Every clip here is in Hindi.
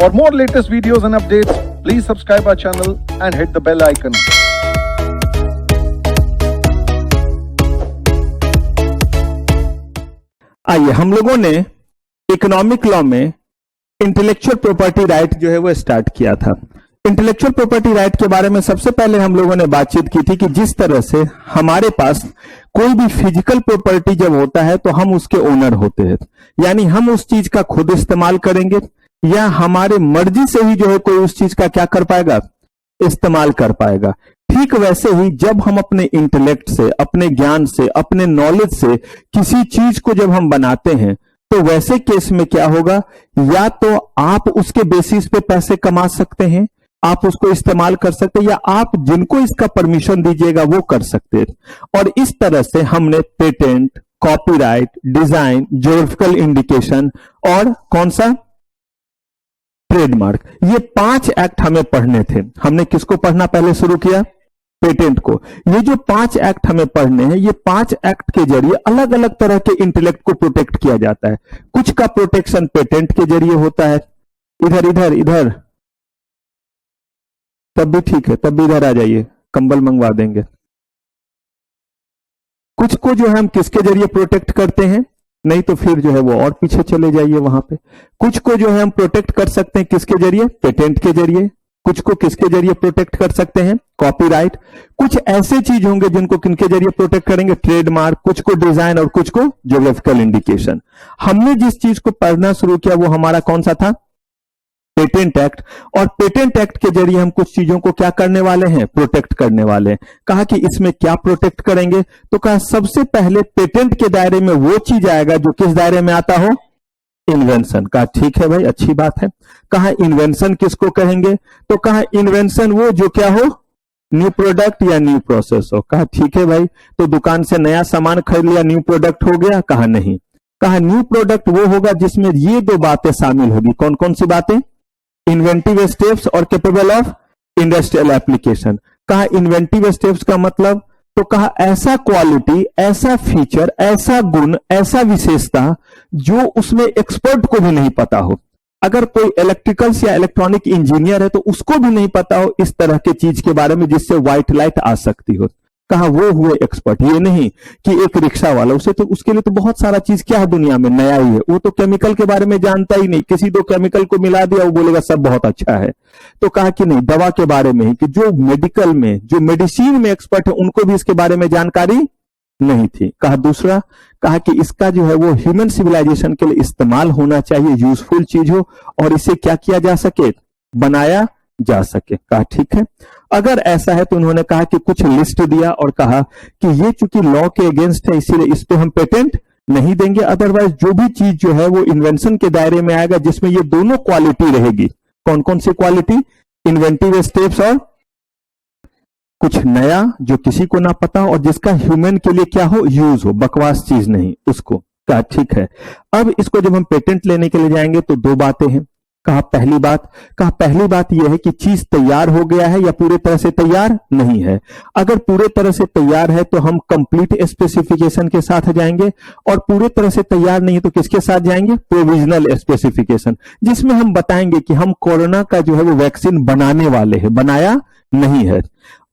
For more latest videos and updates, please subscribe our channel and hit the bell icon. आइए, हम लोगों ने इकोनॉमिक लॉ में इंटेलेक्चुअल प्रॉपर्टी राइट जो है वो स्टार्ट किया था। इंटेलेक्चुअल प्रॉपर्टी राइट के बारे में सबसे पहले हम लोगों ने बातचीत की थी कि जिस तरह से हमारे पास कोई भी फिजिकल प्रॉपर्टी जब होता है तो हम उसके ओनर होते हैं, यानी हम उस चीज का खुद इस्तेमाल करेंगे या हमारे मर्जी से ही जो है कोई उस चीज का क्या कर पाएगा, इस्तेमाल कर पाएगा। ठीक वैसे ही जब हम अपने इंटेलेक्ट से, अपने ज्ञान से, अपने नॉलेज से किसी चीज को जब हम बनाते हैं तो वैसे केस में क्या होगा, या तो आप उसके बेसिस पे पैसे कमा सकते हैं, आप उसको इस्तेमाल कर सकते हैं, या आप जिनको इसका परमिशन दीजिएगा वो कर सकते हैं। और इस तरह से हमने patent, copyright, design, geographical indication और कौन सा, ट्रेडमार्क, ये 5 एक्ट हमें पढ़ने थे। हमने किसको पढ़ना पहले शुरू किया, पेटेंट को। ये जो 5 एक्ट हमें पढ़ने हैं, ये 5 एक्ट के जरिए अलग अलग तरह के इंटेलेक्ट को प्रोटेक्ट किया जाता है। कुछ का प्रोटेक्शन पेटेंट के जरिए होता है, इधर इधर इधर, तब भी ठीक है, तब भी इधर आ जाइए, कंबल मंगवा देंगे। कुछ को जो है हम किसके जरिए प्रोटेक्ट करते हैं, नहीं तो फिर जो है वो और पीछे चले जाइए वहां पे। कुछ को जो है हम प्रोटेक्ट कर सकते हैं किसके जरिए, पेटेंट के जरिए। कुछ को किसके जरिए प्रोटेक्ट कर सकते हैं, कॉपीराइट। कुछ ऐसे चीज होंगे जिनको किनके जरिए प्रोटेक्ट करेंगे, ट्रेडमार्क। कुछ को डिजाइन और कुछ को ज्योग्राफिकल इंडिकेशन। हमने जिस चीज को पढ़ना शुरू किया वो हमारा कौन सा था, पेटेंट एक्ट। और पेटेंट एक्ट के जरिए हम कुछ चीजों को क्या करने वाले हैं, प्रोटेक्ट करने वाले हैं। कहा कि इसमें क्या प्रोटेक्ट करेंगे, तो कहा सबसे पहले पेटेंट के दायरे में वो चीज आएगा जो किस दायरे में आता हो, इन्वेंशन। कहा ठीक है भाई, अच्छी बात है। कहा इन्वेंशन किसको कहेंगे, तो कहा इन्वेंशन वो जो क्या हो, न्यू प्रोडक्ट या न्यू प्रोसेस हो। कहा ठीक है भाई, तो दुकान से नया सामान खरीद लिया, न्यू प्रोडक्ट हो गया, कहा नहीं। कहा न्यू प्रोडक्ट वो होगा जिसमें ये 2 बातें शामिल होगी। कौन कौन सी बातें, इन्वेंटिव स्टेप्स और कैपेबल ऑफ इंडस्ट्रियल एप्लीकेशन। कहा इन्वेंटिव स्टेप्स का मतलब, तो कहा ऐसा क्वालिटी, ऐसा फीचर, ऐसा गुण, ऐसा विशेषता जो उसमें एक्सपर्ट को भी नहीं पता हो। अगर कोई इलेक्ट्रिकल्स या इलेक्ट्रॉनिक इंजीनियर है तो उसको भी नहीं पता हो इस तरह के चीज के बारे में जिससे व्हाइट लाइट आ सकती हो। कहा वो हुए एक्सपर्ट। ये नहीं कि एक रिक्शा वाला, उसे तो उसके लिए तो बहुत सारा चीज क्या है दुनिया में, नया ही है, वो तो केमिकल के बारे में जानता ही नहीं, किसी 2 केमिकल को मिला दिया वो बोलेगा सब बहुत अच्छा है। तो कहा कि नहीं, दवा के बारे में ही, कि जो मेडिकल में, जो मेडिसिन में एक्सपर्ट है उनको भी इसके बारे में जानकारी नहीं थी। कहा दूसरा, कहा कि इसका जो है वो ह्यूमन सिविलाइजेशन के लिए इस्तेमाल होना चाहिए, यूजफुल चीज हो और इसे क्या किया जा सके, बनाया जा सके। कहा ठीक है। अगर ऐसा है तो उन्होंने कहा कि कुछ लिस्ट दिया और कहा कि ये चूंकि लॉ के अगेंस्ट है इसीलिए इस पे हम पेटेंट नहीं देंगे, अदरवाइज जो भी चीज जो है वो इन्वेंशन के दायरे में आएगा जिसमें ये दोनों क्वालिटी रहेगी। कौन कौन सी क्वालिटी, इन्वेंटिव स्टेप्स और कुछ नया जो किसी को ना पता हो और जिसका ह्यूमन के लिए क्या हो, यूज हो, बकवास चीज नहीं उसको। कहा ठीक है। अब इसको जब हम पेटेंट लेने के लिए जाएंगे तो 2 बातें हैं। कहा पहली बात यह है कि चीज तैयार हो गया है या पूरे तरह से तैयार नहीं है। अगर पूरे तरह से तैयार है तो हम कंप्लीट स्पेसिफिकेशन के साथ जाएंगे, और पूरे तरह से तैयार नहीं है तो किसके साथ जाएंगे, प्रोविजनल स्पेसिफिकेशन, जिसमें हम बताएंगे कि हम कोरोना का जो है वो वैक्सीन बनाने वाले हैं, बनाया नहीं है।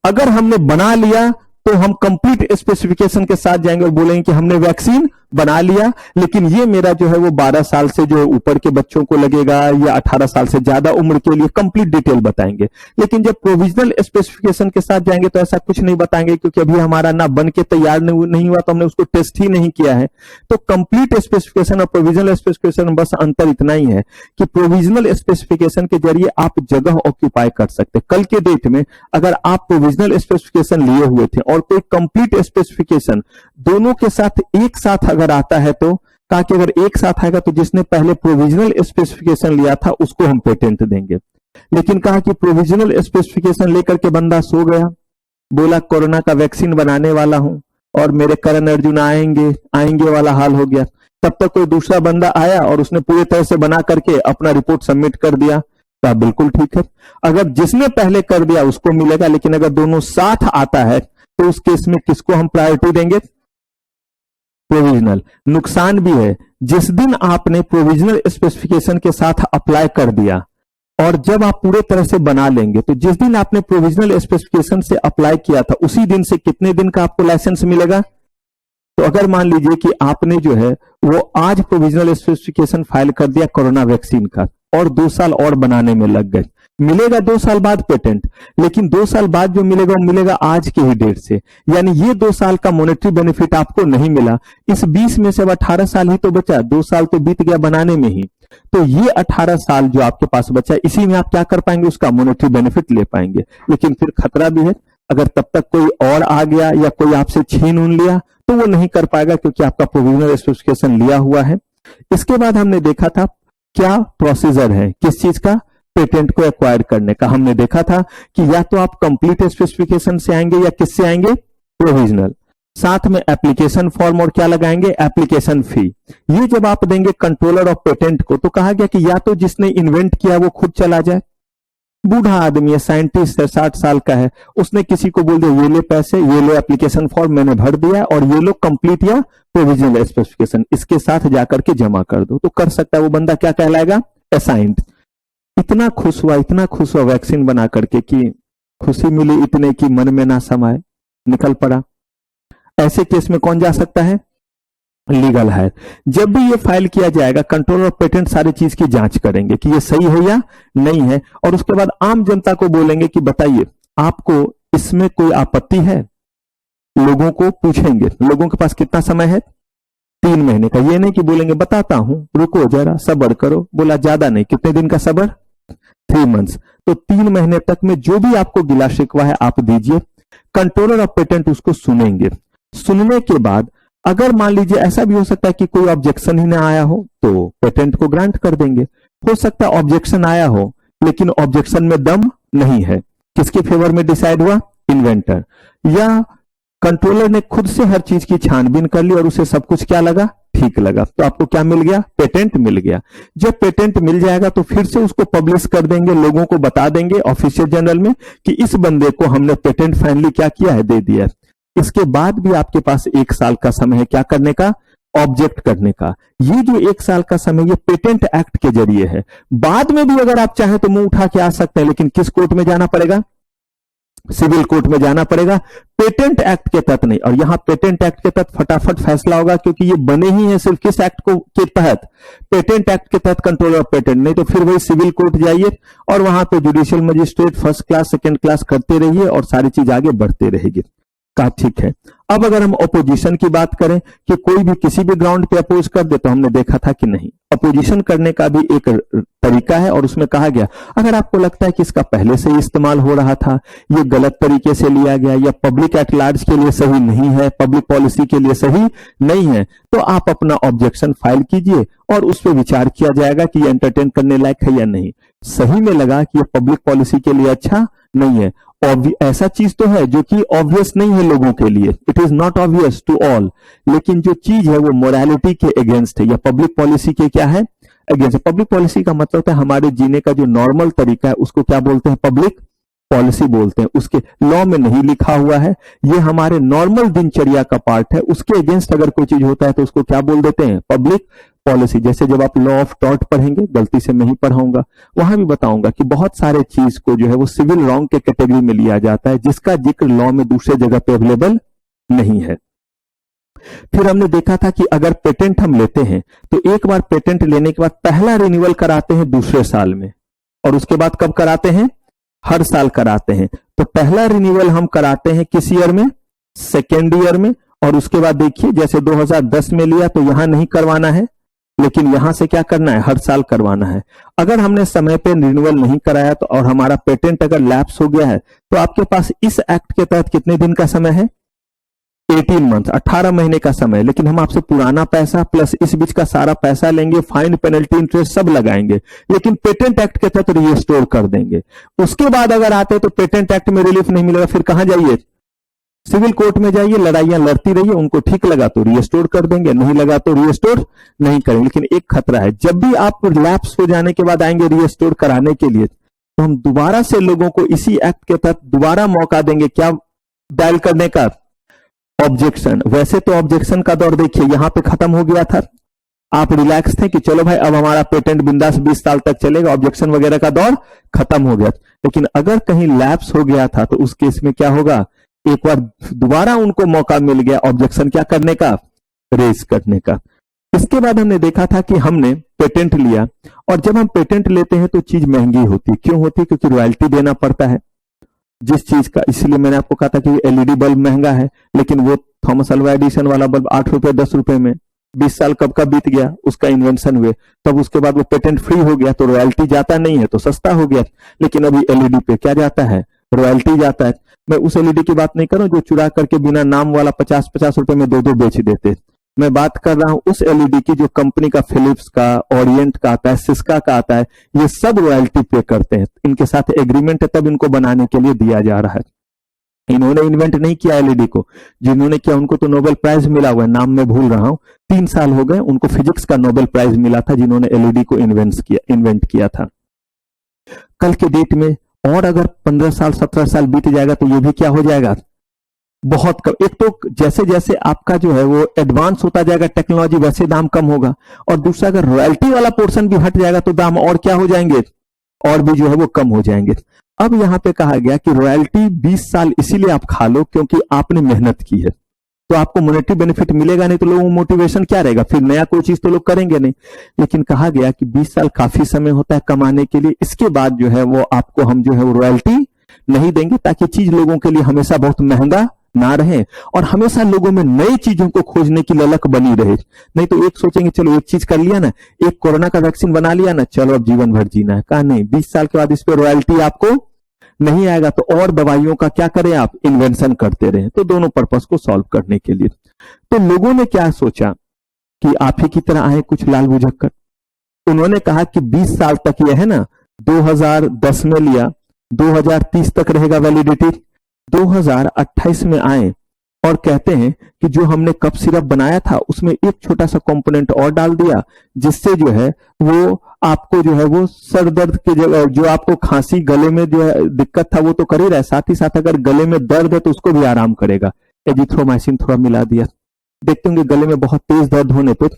अगर हमने बना लिया तो हम कंप्लीट स्पेसिफिकेशन के साथ जाएंगे और बोलेंगे कि हमने वैक्सीन बना लिया, लेकिन ये मेरा जो है वो 12 साल से जो ऊपर के बच्चों को लगेगा या 18 साल से ज्यादा उम्र के लिए, कंप्लीट डिटेल बताएंगे। लेकिन जब प्रोविजनल स्पेसिफिकेशन के साथ जाएंगे तो ऐसा कुछ नहीं बताएंगे, क्योंकि अभी हमारा ना बन के तैयार नहीं हुआ तो हमने उसको टेस्ट ही नहीं किया है। तो कंप्लीट स्पेसिफिकेशन और प्रोविजनल स्पेसिफिकेशन में बस अंतर इतना ही है कि प्रोविजनल स्पेसिफिकेशन के जरिए आप जगह ऑक्यूपाई कर सकते। कल के डेट में अगर आप प्रोविजनल स्पेसिफिकेशन लिए हुए थे और कोई कंप्लीट स्पेसिफिकेशन दोनों के साथ एक साथ अगर आता है तो कहा कि अगर एक साथ आएगा तो जिसने पहले प्रोविजनल स्पेसिफिकेशन लिया था उसको हम पेटेंट देंगे। लेकिन कहा कि प्रोविजनल स्पेसिफिकेशन लेकर के बंदा सो गया, बोला कोरोना का वैक्सीन बनाने वाला हूं और मेरे करण अर्जुन आएंगे वाला हाल हो गया। तब तक कोई दूसरा बंदा आया और उसने पूरी तरह से बना करके अपना रिपोर्ट सबमिट कर दिया। कहा बिल्कुल ठीक है, अगर जिसने पहले कर दिया उसको मिलेगा, लेकिन अगर दोनों साथ आता है तो उस केस में किसको हम प्रायोरिटी देंगे, प्रोविजनल। नुकसान भी है, जिस दिन आपने प्रोविजनल स्पेसिफिकेशन के साथ अप्लाई कर दिया और जब आप पूरे तरह से बना लेंगे तो जिस दिन आपने प्रोविजनल स्पेसिफिकेशन से अप्लाई किया था उसी दिन से कितने दिन का आपको लाइसेंस मिलेगा। तो अगर मान लीजिए कि आपने जो है वो आज प्रोविजनल स्पेसिफिकेशन फाइल कर दिया कोरोना वैक्सीन का और 2 साल और बनाने में लग गए, मिलेगा 2 साल बाद पेटेंट, लेकिन 2 साल बाद जो मिलेगा वो मिलेगा आज के ही डेट से, यानी ये 2 साल का मॉनेटरी बेनिफिट आपको नहीं मिला। इस 20 में से अब 18 साल ही तो बचा, 2 साल तो बीत गया बनाने में ही, तो ये 18 साल जो आपके पास बचा इसी में आप क्या कर पाएंगे, उसका मॉनेटरी बेनिफिट ले पाएंगे। लेकिन फिर खतरा भी है, अगर तब तक कोई और आ गया या कोई आपसे छीन उन लिया तो वो नहीं कर पाएगा क्योंकि आपका प्रोविजनल स्पेसिफिकेशन लिया हुआ है। इसके बाद हमने देखा था क्या प्रोसीजर है किस चीज का, पेटेंट को एक्वायर करने का। हमने देखा था कि या तो आप कंप्लीट स्पेसिफिकेशन से आएंगे या किससे आएंगे, प्रोविजनल, साथ में एप्लीकेशन फॉर्म और क्या लगाएंगे, एप्लीकेशन फी। ये जब आप देंगे कंट्रोलर ऑफ पेटेंट को तो कहा गया कि या तो जिसने इन्वेंट किया वो खुद चला जाए, बूढ़ा आदमी है, साइंटिस्ट है, 60 साल का है, उसने किसी को बोल दिया ये ले पैसे, ये ले एप्लीकेशन फॉर्म मैंने भर दिया और ये लो कंप्लीट या प्रोविजनल स्पेसिफिकेशन इसके साथ जाकर के जमा कर दो, तो कर सकता है वो बंदा क्या कहलाएगा, असाइंड। इतना खुश हुआ वैक्सीन बना करके कि खुशी मिली इतने की मन में ना समाये, निकल पड़ा। ऐसे केस में कौन जा सकता है, लीगल हायर। जब भी ये फाइल किया जाएगा कंट्रोलर ऑफ पेटेंट सारी चीज की जांच करेंगे कि ये सही है या नहीं है, और उसके बाद आम जनता को बोलेंगे कि बताइए आपको इसमें कोई आपत्ति है, लोगों को पूछेंगे, लोगों के पास कितना समय है, 3 महीने का। ये नहीं कि बोलेंगे बताता हूं रुको जरा सब्र करो, बोला ज्यादा नहीं, कितने दिन का सब्र, 3 मंथ्स। तो 3 महीने तक में जो भी आपको गिला शिकवा है आप दीजिए, कंट्रोलर ऑफ पेटेंट उसको सुनेंगे। सुनने के बाद अगर मान लीजिए ऐसा भी हो सकता है कि कोई ऑब्जेक्शन ही ना आया हो तो पेटेंट को ग्रांट कर देंगे। हो सकता है ऑब्जेक्शन आया हो लेकिन ऑब्जेक्शन में दम नहीं है, किसके फेवर में डिसाइड हुआ, इन्वेंटर, या कंट्रोलर ने खुद से हर चीज की छानबीन कर ली और उसे सब कुछ क्या लगा, ठीक लगा, तो आपको क्या मिल गया, पेटेंट मिल गया। जब पेटेंट मिल जाएगा तो फिर से उसको पब्लिश कर देंगे, लोगों को बता देंगे ऑफिशियल जर्नल में कि इस बंदे को हमने पेटेंट फाइनली क्या किया है, दे दिया है। इसके बाद भी आपके पास 1 साल का समय है क्या करने का, ऑब्जेक्ट करने का। ये जो 1 साल का समय ये पेटेंट एक्ट के जरिए है। बाद में भी अगर आप चाहें तो मुंह उठा के आ सकते हैं, लेकिन किस कोर्ट में जाना पड़ेगा, सिविल कोर्ट में जाना पड़ेगा, पेटेंट एक्ट के तहत नहीं। और यहां पेटेंट एक्ट के तहत फटाफट फैसला होगा क्योंकि ये बने ही है सिर्फ किस एक्ट को के तहत, पेटेंट एक्ट के तहत कंट्रोलर ऑफ पेटेंट। नहीं तो फिर वही सिविल कोर्ट जाइए और वहां पे judicial magistrate first class second class करते रहिए और सारी चीज आगे बढ़ते रहेगी। का ठीक है। अब अगर हम अपोजिशन की बात करें कि कोई भी किसी भी ग्राउंड पे अपोज कर दे, तो हमने देखा था कि नहीं, अपोजिशन करने का भी एक तरीका है और उसमें कहा गया अगर आपको लगता है कि इसका पहले से ही इस्तेमाल हो रहा था, ये गलत तरीके से लिया गया या पब्लिक एट लार्ज के लिए सही नहीं है, पब्लिक पॉलिसी के लिए सही नहीं है, तो आप अपना ऑब्जेक्शन फाइल कीजिए और उस पर विचार किया जाएगा कि ये एंटरटेन करने लायक है या नहीं। सही में लगा कि ये पब्लिक पॉलिसी के लिए अच्छा नहीं है, ऐसा चीज तो है जो कि ऑब्वियस नहीं है लोगों के लिए, it is not obvious to all, लेकिन जो चीज है वो मोरालिटी के अगेंस्ट है या पब्लिक पॉलिसी के क्या है, अगेंस्ट। पब्लिक पॉलिसी का मतलब है हमारे जीने का जो नॉर्मल तरीका है उसको क्या बोलते हैं, पब्लिक पॉलिसी बोलते हैं। उसके लॉ में नहीं लिखा हुआ है, ये हमारे नॉर्मल दिनचर्या का पार्ट है। उसके अगेंस्ट अगर कोई चीज होता है तो उसको क्या बोल देते हैं, पब्लिक पॉलिसी। जैसे जब आप लॉ ऑफ टॉर्ट पढ़ेंगे, गलती से मैं ही पढ़ाऊंगा, वहां भी बताऊंगा कि बहुत सारे चीज को जो है वो सिविल रॉन्ग के कैटेगरी में लिया जाता है जिसका जिक्र लॉ में दूसरे जगह पे अवेलेबल नहीं है। फिर हमने देखा था कि अगर पेटेंट हम लेते हैं तो एक बार पेटेंट लेने के बाद पहला रिन्यूअल कराते हैं दूसरे साल में, और उसके बाद कब कराते हैं, हर साल कराते हैं। तो पहला रिन्यूअल हम कराते हैं किस ईयर में, सेकेंड ईयर में, और उसके बाद देखिए जैसे 2010 में लिया तो यहां नहीं करवाना है, लेकिन यहां से क्या करना है, हर साल करवाना है। अगर हमने समय पे रिन्यूअल नहीं कराया तो और हमारा पेटेंट अगर लैप्स हो गया है तो आपके पास इस एक्ट के तहत कितने दिन का समय है, 18 मंथ, 18 महीने का समय। लेकिन हम आपसे पुराना पैसा प्लस इस बीच का सारा पैसा लेंगे, फाइन पेनल्टी इंटरेस्ट सब लगाएंगे, लेकिन पेटेंट एक्ट के तहत रिस्टोर कर देंगे। उसके बाद अगर आते तो पेटेंट एक्ट में रिलीफ नहीं मिलेगा, फिर कहां जाइए, सिविल कोर्ट में जाइए, लड़ाइयां लड़ती रहिए, उनको ठीक लगा तो रिस्टोर कर देंगे, नहीं लगा तो रिस्टोर नहीं करेंगे। लेकिन एक खतरा है, जब भी आप लैप्स हो जाने के बाद आएंगे रिस्टोर कराने के लिए तो हम दोबारा से लोगों को इसी एक्ट के तहत दोबारा मौका देंगे, क्या डायल करने का, ऑब्जेक्शन। वैसे तो ऑब्जेक्शन का दौर देखिए यहां पे खत्म हो गया था, आप रिलैक्स थे कि चलो भाई अब हमारा पेटेंट बिंदास 20 साल तक चलेगा, ऑब्जेक्शन वगैरह का दौर खत्म हो गया। लेकिन अगर कहीं लैप्स हो गया था तो उस केस में क्या होगा, एक बार दोबारा उनको मौका मिल गया ऑब्जेक्शन क्या करने का, रेज करने का। इसके बाद हमने देखा था कि हमने पेटेंट लिया, और जब हम पेटेंट लेते हैं तो चीज महंगी होती है। क्यों होती है? क्योंकि रॉयल्टी देना पड़ता है जिस चीज का। इसलिए मैंने आपको कहा था कि एलईडी बल्ब महंगा है, लेकिन वो थॉमस अल्वा एडिसन वाला बल्ब 8 रुपए 10 रुपए में 20 साल कब का बीत गया, उसका इन्वेंशन हुए, तब उसके बाद वो पेटेंट फ्री हो गया तो रॉयल्टी जाता नहीं है, तो सस्ता हो गया। लेकिन अभी एलईडी पे क्या जाता है, रॉयल्टी जाता है। मैं उस एलईडी की बात नहीं कर रहा हूं जो चुरा करके बिना नाम वाला 50-50 रुपए में 2-2 बेच देते। मैं बात कर रहा हूं उस एलईडी की जो कंपनी का, फिलिप्स का, ओरिएंट का आता है, सिस्का का आता है, ये सब रॉयल्टी पे करते हैं। इनके साथ एग्रीमेंट है, तब इनको बनाने के लिए दिया जा रहा है। इन्होंने इन्वेंट नहीं किया एलईडी को, जिन्होंने किया उनको तो नोबेल प्राइज मिला हुआ है, नाम मैं भूल रहा हूं। 3 साल हो गए उनको फिजिक्स का नोबेल प्राइज मिला था जिन्होंने एलईडी को इन्वेंट किया था। कल के डेट में और अगर 15 साल 17 साल बीत जाएगा तो ये भी क्या हो जाएगा, बहुत कम। एक तो जैसे जैसे आपका जो है वो एडवांस होता जाएगा टेक्नोलॉजी, वैसे दाम कम होगा, और दूसरा अगर रॉयल्टी वाला पोर्शन भी हट जाएगा तो दाम और क्या हो जाएंगे, और भी जो है वो कम हो जाएंगे। अब यहां पे कहा गया कि रॉयल्टी 20 साल इसीलिए आप खा लो क्योंकि आपने मेहनत की है, तो आपको मॉनेटरी बेनिफिट मिलेगा, नहीं तो लोगों को मोटिवेशन क्या रहेगा, फिर नया कोई चीज तो लोग करेंगे नहीं। लेकिन कहा गया कि 20 साल काफी समय होता है कमाने के लिए, इसके बाद जो है वो आपको हम जो है वो रॉयल्टी नहीं देंगे, ताकि चीज लोगों के लिए हमेशा बहुत महंगा ना रहे, और हमेशा लोगों में नई चीजों को खोजने की ललक बनी रहे। नहीं तो एक सोचेंगे चलो एक चीज कर लिया ना, एक कोरोना का वैक्सीन बना लिया ना, चलो अब जीवन भर जीना है। कहा नहीं, 20 साल के बाद इस पे रॉयल्टी आपको नहीं आएगा, तो और दवाइयों का क्या करें आप, इन्वेंशन करते रहे। तो दोनों पर्पस को सॉल्व करने के लिए तो लोगों ने क्या सोचा कि आप ही की तरह आए कुछ लाल बुझक कर। उन्होंने कहा कि 20 साल तक यह है ना, 2010 में लिया, 2030 तक रहेगा वैलिडिटी, 2028 में आए और कहते हैं कि जो हमने कफ सिरप बनाया था उसमें एक छोटा सा कंपोनेंट और डाल दिया, जिससे जो है वो आपको जो है वो सर दर्द की जगह, जो आपको खांसी गले में जो है दिक्कत था वो तो कर ही रहा है, साथ ही साथ अगर गले में दर्द है तो उसको भी आराम करेगा। एजिथ्रोमाइसिन थोड़ा मिला दिया। देखते होंगे गले में बहुत तेज दर्द होने पे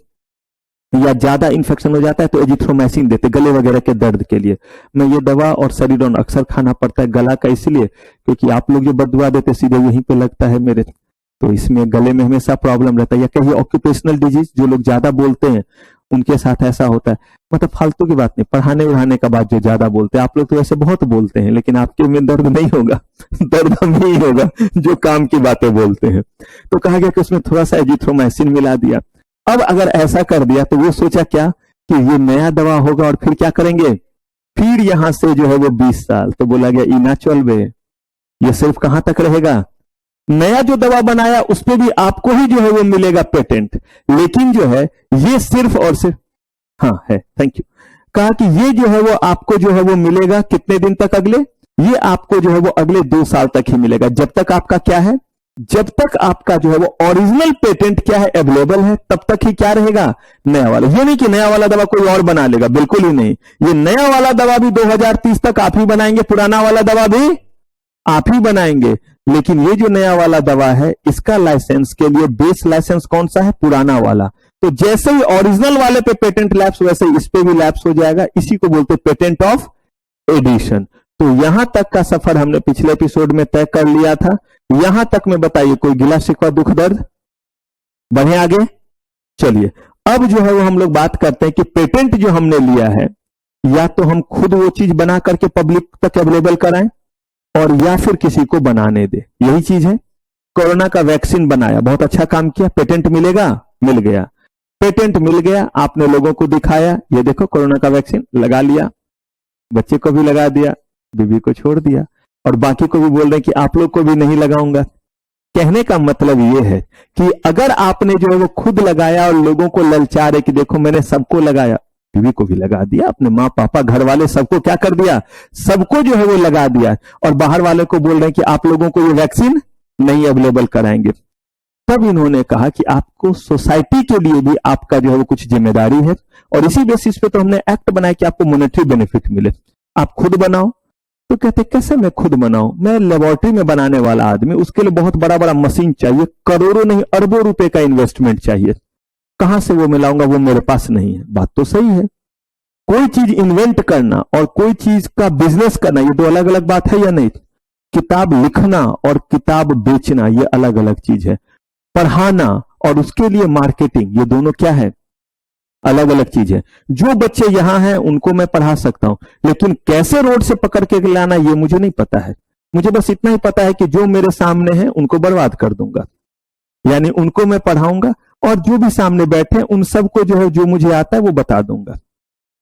या ज्यादा इन्फेक्शन हो जाता है तो एजिथ्रोमाइसिन देते गले वगैरह के दर्द के लिए। मैं ये दवा और सेरिडोन अक्सर खाना पड़ता है गला का, इसलिए क्योंकि आप लोग जो बददुआ देते सीधे यहीं पे लगता है मेरे, तो इसमें गले में हमेशा प्रॉब्लम रहता है। या कहीं ऑक्यूपेशनल डिजीज जो लोग ज्यादा बोलते हैं उनके साथ ऐसा होता है। मतलब फालतू की बात नहीं, पढ़ाने उड़ाने का बात जो ज्यादा बोलते हैं, आप लोग तो वैसे बहुत बोलते हैं, लेकिन आपके में दर्द नहीं होगा दर्द हम ही होगा जो काम की बातें बोलते हैं। तो कहा गया कि उसमें थोड़ा सा एजिथ्रोमाइसिन मिला दिया। अब अगर ऐसा कर दिया तो वो सोचा क्या कि ये नया दवा होगा और फिर क्या करेंगे, फिर यहां से जो है वो 20 साल। तो बोला गया इना चल बे, ये सिर्फ कहां तक रहेगा, नया जो दवा बनाया उस पे भी आपको ही जो है वो मिलेगा पेटेंट, लेकिन जो है ये सिर्फ और सिर्फ, हाँ है, थैंक यू, कहा कि ये जो है वो आपको जो है वो मिलेगा कितने दिन तक, अगले, ये आपको जो है वो अगले 2 साल तक ही मिलेगा। जब तक आपका क्या है, जब तक आपका जो है वो ओरिजिनल पेटेंट क्या है, अवेलेबल है, तब तक ही क्या रहेगा, नया वाला। ये नहीं कि नया वाला दवा कोई और बना लेगा, बिल्कुल ही नहीं। ये नया वाला दवा भी 2030 तक आप ही बनाएंगे, पुराना वाला दवा भी आप ही बनाएंगे। लेकिन ये जो नया वाला दवा है इसका लाइसेंस के लिए बेस लाइसेंस कौन सा है, पुराना वाला। तो जैसे ही ओरिजिनल वाले पे पेटेंट लैप्स, वैसे इस पे भी लैप्स हो जाएगा। इसी को बोलते पेटेंट ऑफ एडिशन। तो यहां तक का सफर हमने पिछले एपिसोड में तय कर लिया था। यहां तक में बताइए कोई गिला शिकवा दुख दर्द, बढ़े आगे चलिए। अब जो है वो हम लोग बात करते हैं कि पेटेंट जो हमने लिया है, या तो हम खुद वो चीज बना करके पब्लिक तक अवेलेबल कराएं और या फिर किसी को बनाने दे। यही चीज है। कोरोना का वैक्सीन बनाया, बहुत अच्छा काम किया, पेटेंट मिलेगा, मिल गया, पेटेंट मिल गया, आपने लोगों को दिखाया, ये देखो कोरोना का वैक्सीन लगा लिया, बच्चे को भी लगा दिया, बीवी को छोड़ दिया, और बाकी को भी बोल रहे हैं कि आप लोग को भी नहीं लगाऊंगा। कहने का मतलब ये है कि अगर आपने जो है वो खुद लगाया और लोगों को ललचा रहे कि देखो मैंने सबको लगाया, बीवी को भी लगा दिया, अपने माँ पापा घर वाले सबको क्या कर दिया, सबको जो है वो लगा दिया, और बाहर वाले को बोल रहे हैं कि आप लोगों को ये वैक्सीन नहीं अवेलेबल कराएंगे। तब इन्होंने कहा कि आपको सोसाइटी के लिए भी आपका जो है वो कुछ जिम्मेदारी है, और इसी बेसिस पे तो हमने एक्ट बनाया कि आपको मॉनेटरी बेनिफिट मिले। आप खुद बनाओ। तो कहते कैसे मैं खुद बनाऊं, मैं लेबोरेटरी में बनाने वाला आदमी, उसके लिए बहुत बड़ा बड़ा मशीन चाहिए, करोड़ों नहीं अरबों रुपए का इन्वेस्टमेंट चाहिए। कहां से वो मैं लाऊंगा, वो मेरे पास नहीं है। बात तो सही है। कोई चीज इन्वेंट करना और कोई चीज का बिजनेस करना, ये दो अलग अलग बात है या नहीं? किताब लिखना और किताब बेचना ये अलग अलग चीज है। पढ़ाना और उसके लिए मार्केटिंग, ये दोनों क्या है? अलग अलग चीज है। जो बच्चे यहां हैं उनको मैं पढ़ा सकता हूं, लेकिन कैसे रोड से पकड़ के लाना ये मुझे नहीं पता है। मुझे बस इतना ही पता है कि जो मेरे सामने है उनको बर्बाद कर दूंगा, यानी उनको मैं पढ़ाऊंगा और जो भी सामने बैठे उन सबको जो है जो मुझे आता है वो बता दूंगा।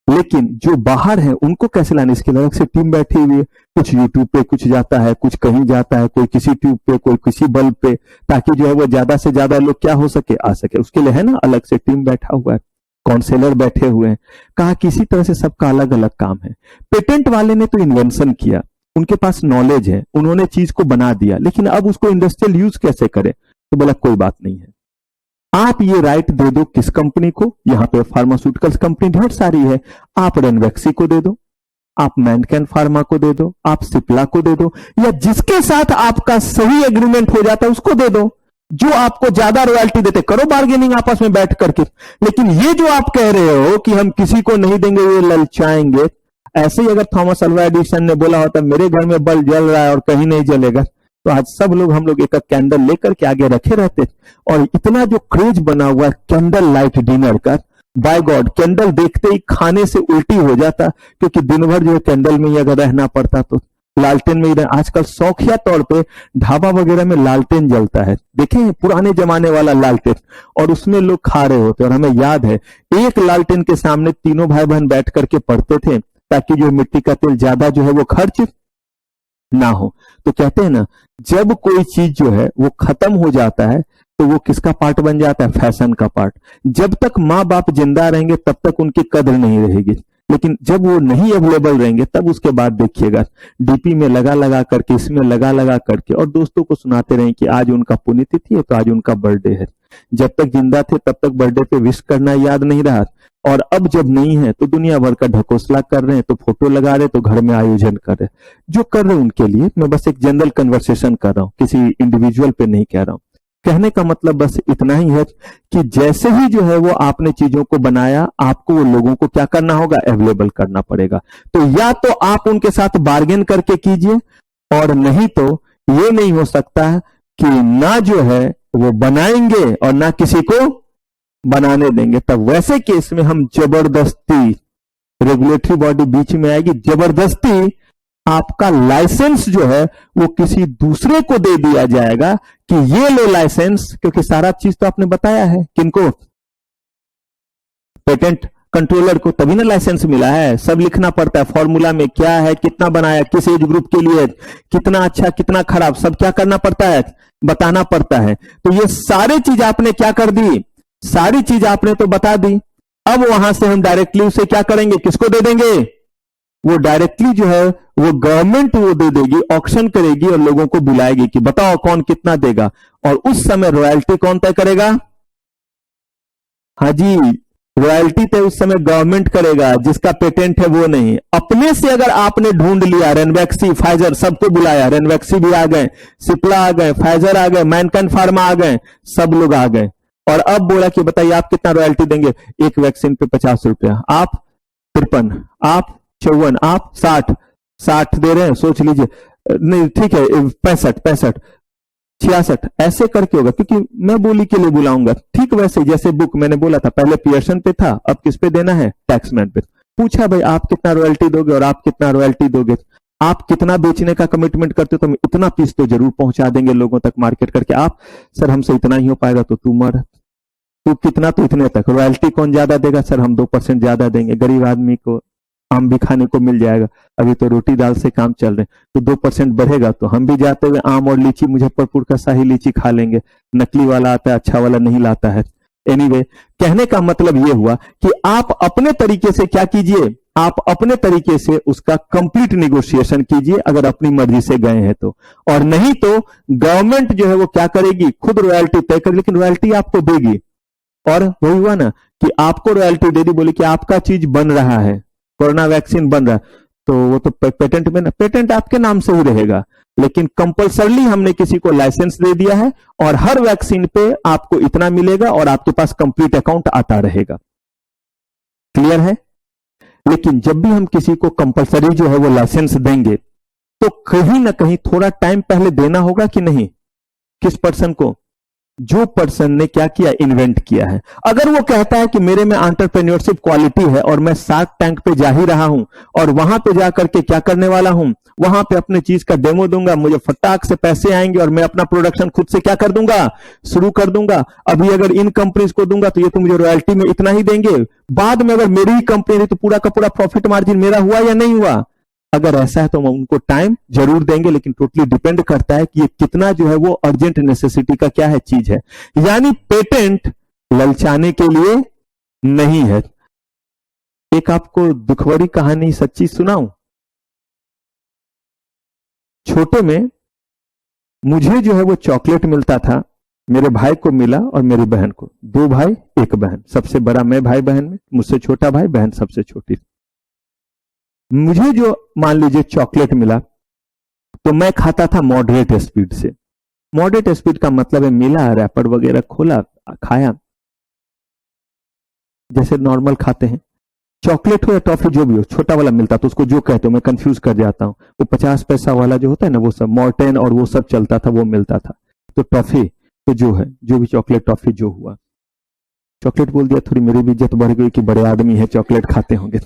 लेकिन जो बाहर है उनको कैसे लाने, इसके अलग से टीम बैठी हुई है। कुछ यूट्यूब पे कुछ जाता है, कुछ कहीं जाता है, कोई किसी ट्यूब पे, कोई किसी बल्ब पे, ताकि जो है वो ज्यादा से ज्यादा लोग क्या हो सके, आ सके। उसके लिए है ना अलग से टीम बैठा हुआ है, काउंसलर बैठे हुए हैं। कहा किसी तरह से सबका अलग अलग काम है। पेटेंट वाले ने तो इन्वेंशन किया, उनके पास नॉलेज है, उन्होंने चीज को बना दिया, लेकिन अब उसको इंडस्ट्रियल यूज कैसे करे? तो बोला कोई बात नहीं है, आप ये राइट दे दो किस कंपनी को? यहां पे फार्मास्यूटिकल्स कंपनी ढेर सारी है, आप रेनवैक्सी को दे दो, आप मैनकैन फार्मा को दे दो, आप सिप्ला को दे दो, या जिसके साथ आपका सही एग्रीमेंट हो जाता है उसको दे दो, जो आपको ज्यादा रॉयल्टी देते। करो बार्गेनिंग आपस में बैठ करके। लेकिन ये जो आप कह रहे हो कि हम किसी को नहीं देंगे, ये ललचाएंगे, ऐसे ही अगर थॉमस अल्वा एडिसन ने बोला होता मेरे घर में बल्ब जल रहा है और कहीं नहीं जलेगा, तो आज सब लोग हम लोग एक कैंडल लेकर के आगे रखे रहते। और इतना जो क्रेज बना हुआ कैंडल लाइट डिनर का, बाय गॉड, कैंडल देखते ही खाने से उल्टी हो जाता, क्योंकि दिन भर जो है कैंडल में ही अगर रहना पड़ता तो लालटेन में ही। आजकल शौकिया तौर पे ढाबा वगैरह में लालटेन जलता है, देखें पुराने जमाने वाला लालटेन, और उसमें लोग खा रहे होते। और हमें याद है एक लालटेन के सामने तीनों भाई बहन बैठ करके पढ़ते थे, ताकि जो मिट्टी का तेल ज्यादा जो है वो खर्च ना हो। तो कहते हैं ना, जब कोई चीज जो है वो खत्म हो जाता है तो वो किसका पार्ट बन जाता है? फैशन का पार्ट। जब तक माँ बाप जिंदा रहेंगे तब तक उनकी कदर नहीं रहेगी, लेकिन जब वो नहीं अवेलेबल रहेंगे तब उसके बाद देखिएगा डीपी में लगा लगा करके, इसमें लगा लगा करके, और दोस्तों को सुनाते रहे कि आज उनका पुण्यतिथि है तो आज उनका बर्थडे है। जब तक जिंदा थे तब तक बर्थडे पे विश करना याद नहीं रहा, और अब जब नहीं है तो दुनिया भर का ढकोसला कर रहे हैं, तो फोटो लगा रहे, तो घर में आयोजन कर रहे। जो कर रहे उनके लिए, मैं बस एक जनरल कन्वर्सेशन कर रहा हूं, किसी इंडिविजुअल पे नहीं कह रहा हूं। कहने का मतलब बस इतना ही है कि जैसे ही जो है वो आपने चीजों को बनाया, आपको वो लोगों को क्या करना होगा? अवेलेबल करना पड़ेगा। तो या तो आप उनके साथ बार्गेन करके कीजिए, और नहीं तो ये नहीं हो सकता कि ना जो है वो बनाएंगे और ना किसी को बनाने देंगे। तब वैसे केस में हम जबरदस्ती, रेगुलेटरी बॉडी बीच में आएगी, जबरदस्ती आपका लाइसेंस जो है वो किसी दूसरे को दे दिया जाएगा कि ये लो लाइसेंस, क्योंकि सारा चीज तो आपने बताया है किनको? पेटेंट कंट्रोलर को, तभी ना लाइसेंस मिला है। सब लिखना पड़ता है फॉर्मूला में, क्या है, कितना बनाया, किस एज ग्रुप के लिए, कितना अच्छा कितना खराब, सब क्या करना पड़ता है? बताना पड़ता है। तो ये सारी चीज आपने क्या कर दी? सारी चीज आपने तो बता दी। अब वहां से हम डायरेक्टली उसे क्या करेंगे? किसको दे देंगे? वो डायरेक्टली जो है वो गवर्नमेंट वो दे देगी, ऑक्शन करेगी और लोगों को बुलाएगी कि बताओ कौन कितना देगा, और उस समय रॉयल्टी कौन तय करेगा? हाँ जी, रॉयल्टी तय उस समय गवर्नमेंट करेगा, जिसका पेटेंट है वो नहीं। अपने से अगर आपने ढूंढ लिया, रेनवैक्सी, फाइजर, सबको बुलाया, रेनवैक्सी भी आ गए, सिप्ला आ गए, फाइजर आ गए, मैनकैन फार्मा आ गए, सब लोग आ गए, और अब बोला कि बताइए आप कितना रॉयल्टी देंगे? एक वैक्सीन पे 50 रुपया, आप 53, आप 54, आप 60 दे रहे हैं, सोच लीजिए, नहीं ठीक है 65, 66, ऐसे करके होगा, क्योंकि मैं बोली के लिए बुलाऊंगा। ठीक वैसे जैसे बुक मैंने बोला था, पहले पियर्सन पे था, अब किस पे देना है? टैक्समैन पे। पूछा भाई आप कितना रॉयल्टी दोगे और आप कितना रॉयल्टी दोगे? आप कितना बेचने का कमिटमेंट करते हो? तो हम उतना पीस तो जरूर पहुंचा देंगे लोगों तक मार्केट करके। आप सर हमसे इतना ही हो पाएगा, तो तू मर, तू कितना, तो इतने तक। रॉयल्टी कौन ज्यादा देगा? सर हम 2% ज्यादा देंगे, गरीब आदमी को आम भी खाने को मिल जाएगा, अभी तो रोटी दाल से काम चल रहे हैं, तो 2% बढ़ेगा तो हम भी जाते हुए आम और लीची, मुजफ्फरपुर का शाही लीची खा लेंगे। नकली वाला आता है, अच्छा वाला नहीं लाता है। एनीवे, कहने का मतलब यह हुआ कि आप अपने तरीके से क्या कीजिए, आप अपने तरीके से उसका कंप्लीट निगोशिएशन कीजिए, अगर अपनी मर्जी से गए हैं तो। और नहीं तो गवर्नमेंट जो है वो क्या करेगी? खुद रॉयल्टी तय कर, लेकिन रॉयल्टी आपको देगी। और वही हुआ ना कि आपको रॉयल्टी दे दी, बोली कि आपका चीज बन रहा है, कोरोना वैक्सीन बन रहा है, तो वो तो पेटेंट में ना, पेटेंट आपके नाम से ही रहेगा। लेकिन कंपल्सरली हमने किसी को लाइसेंस दे दिया है और हर वैक्सीन पे आपको इतना मिलेगा और आपके पास कंप्लीट अकाउंट आता रहेगा। क्लियर है? लेकिन जब भी हम किसी को कंपल्सरी जो है वो लाइसेंस देंगे तो कहीं ना कहीं थोड़ा टाइम पहले देना होगा कि नहीं? किस पर्सन को? जो पर्सन ने क्या किया, इन्वेंट किया है। अगर वो कहता है कि मेरे में एंटरप्रेन्योरशिप क्वालिटी है और मैं शार्क टैंक पे जा ही रहा हूं और वहां पे जाकर के क्या करने वाला हूं, वहां पे अपने चीज का डेमो दूंगा, मुझे फटाक से पैसे आएंगे और मैं अपना प्रोडक्शन खुद से क्या कर दूंगा, शुरू कर दूंगा। अभी अगर इन कंपनीज को दूंगा तो ये तो मुझे रॉयल्टी में इतना ही देंगे, बाद में अगर मेरी ही कंपनी रही तो पूरा का पूरा प्रॉफिट मार्जिन मेरा हुआ या नहीं हुआ। अगर ऐसा है तो हम उनको टाइम जरूर देंगे, लेकिन टोटली डिपेंड करता है कि ये कितना जो है वो अर्जेंट नेसेसिटी का क्या है, चीज है। यानी पेटेंट ललचाने के लिए नहीं है। एक आपको दुखभरी कहानी सच्ची सुनाऊं। छोटे में मुझे जो है वो चॉकलेट मिलता था, मेरे भाई को मिला और मेरी बहन को। 2 भाई 1 बहन, सबसे बड़ा मैं भाई बहन में, मुझसे छोटा भाई, बहन सबसे छोटी। मुझे जो मान लीजिए चॉकलेट मिला तो मैं खाता था मॉडरेट स्पीड से। मॉडरेट स्पीड का मतलब है मिला, रैपर वगैरह खोला, खाया, जैसे नॉर्मल खाते हैं। चॉकलेट हो या टॉफी जो भी हो, छोटा वाला मिलता तो उसको जो कहते हो मैं कंफ्यूज कर जाता हूं। वो 50 पैसा वाला जो होता है ना, वो सब मॉर्टेन और वो सब चलता था, वो मिलता था। तो टॉफी तो जो है, जो भी चॉकलेट टॉफी जो हुआ, चॉकलेट बोल दिया, थोड़ी मेरी भी इज्जत बढ़ गई कि बड़े आदमी है, चॉकलेट खाते होंगे।